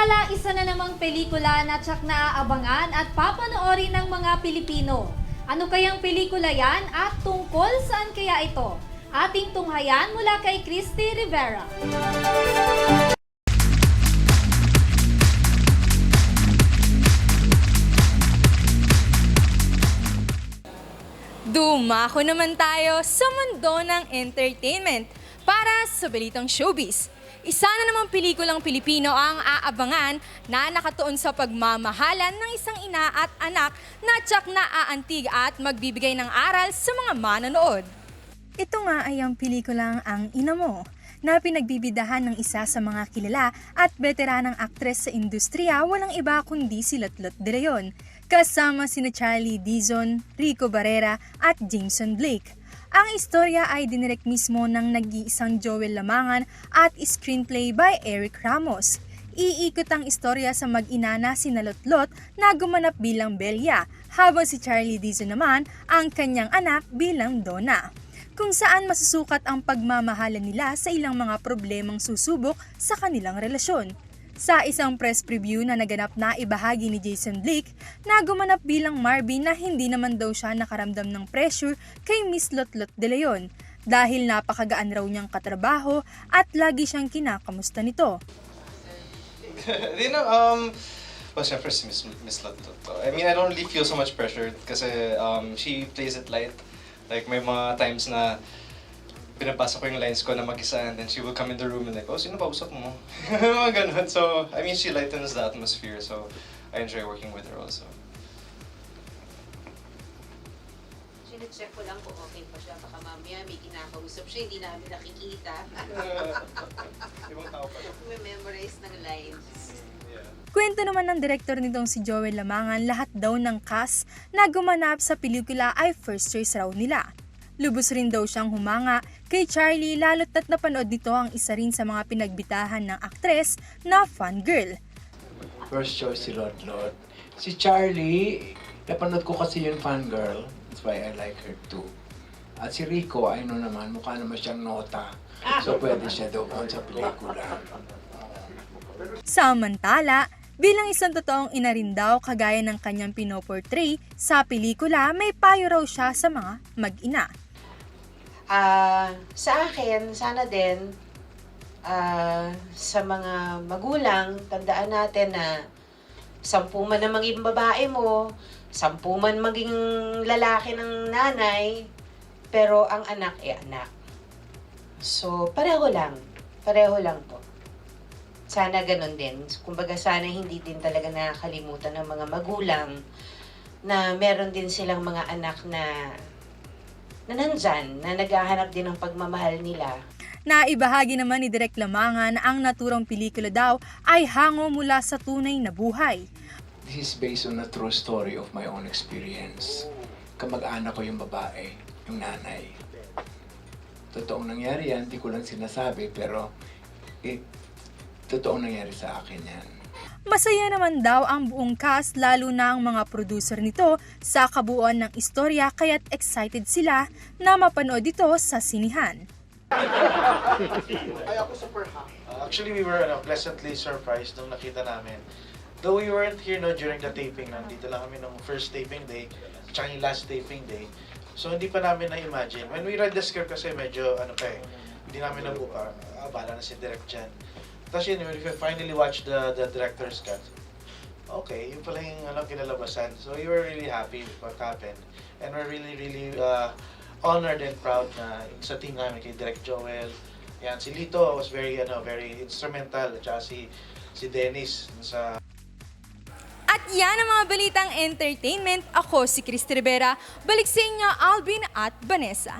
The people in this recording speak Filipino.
Samantala, isa na namang pelikula na tsak naaabangan at papanoorin ng mga Pilipino. Ano kayang pelikula yan at tungkol saan kaya ito? Ating tunghayan mula kay Christy Rivera. Dumako naman tayo sa mundo ng entertainment para sa balitang showbiz. Isa na namang pelikulang Pilipino ang aabangan na nakatuon sa pagmamahalan ng isang ina at anak na tsak na aantig at magbibigay ng aral sa mga manonood. Ito nga ay ang pelikulang Ang Ina Mo, na pinagbibidahan ng isa sa mga kilala at veteranang aktres sa industriya, walang iba kundi si Lotlot De Leon, kasama sina Charlie Dizon, Rico Barrera at Jameson Blake. Ang istorya ay dinirect mismo ng nag-iisang Joel Lamangan at screenplay by Eric Ramos. Iikot ang istorya sa mag-ina na sina Lotlot na gumanap bilang Belia, habang si Charlie Dizon naman ang kanyang anak bilang Donna, kung saan masusukat ang pagmamahalan nila sa ilang mga problemang susubok sa kanilang relasyon. Sa isang press preview na naganap na ibahagi ni Jason Blake na gumanap bilang Marvin na hindi naman daw siya nakaramdam ng pressure kay Miss Lotlot De Leon dahil napakagaan raw niyang katrabaho at lagi siyang kinakamusta nito. Well, syempre si Miss Lotlot. I mean, I don't really feel so much pressure kasi she plays it light. Like, may mga times na pinapasa ko yung lines ko na mag-isa and then she will come in the room and like, oh, sino pa usap mo? Mga ganun. So, I mean, she lightens the atmosphere, so I enjoy working with her also. Sine-check ko lang kung okay pa siya. Baka mamaya may kinakausap siya, hindi namin nakikita. Ibang tao pa. May memorize ng lines. Kwento naman ng direktor nitong si Joel Lamangan, lahat daw ng cast na gumanap sa pelikula ay first choice raw nila. Lubos rin daw siyang humanga kay Charlie, lalo't at napanood nito ang isa rin sa mga pinagbitahan ng aktres na fangirl. First choice si Lotlot. Si Charlie, napanood ko kasi yung fangirl. That's why I like her too. At si Rico, ay no naman, mukha naman siyang nota. So pwede siya doon sa pelikula. Samantala, bilang isang totoong ina rin daw kagaya ng kanyang pinoportray sa pelikula, may payo raw siya sa mga mag-ina. Sa akin, sana din, sa mga magulang, tandaan natin na 10 man na maging babae mo, 10 man maging lalaki ng nanay, pero ang anak ay anak. So, pareho lang po. Sana ganun din. Kumbaga sana hindi din talaga nakakalimutan ng mga magulang na meron din silang mga anak na nandyan, na naghahanap din ng pagmamahal nila. Naibahagi naman ni Direk Lamangan na ang naturang pelikula daw ay hango mula sa tunay na buhay. This is based on a true story of my own experience. Kamag-anak ko yung babae, yung nanay. Totoong nangyari yan, hindi ko lang sinasabi, pero totoong nangyari sa akin yan. Masaya naman daw ang buong cast, lalo na ang mga producer nito sa kabuuan ng istorya, kaya't excited sila na mapanood ito sa sinihan. Ay, ako super happy. Actually, we were pleasantly surprised nung nakita namin. Though we weren't here during the taping, nandito lang kami nung first taping day, tsaka yung last taping day. So, hindi pa namin na-imagine. When we read the script kasi medyo, hindi namin nabuka. Bala na si Direk dyan. Tapos yun, when we finally watched the director's cut, okay, yun pala yung kinalabasan. So we were really happy with what happened. And we're really, really honored and proud na sa team namin kay Direk Joel. Yan, si Lito was very instrumental. At saka si Dennis sa... At yan ang mga balitang entertainment. Ako si Christy Rivera. Balik sa inyo, Alvin at Vanessa.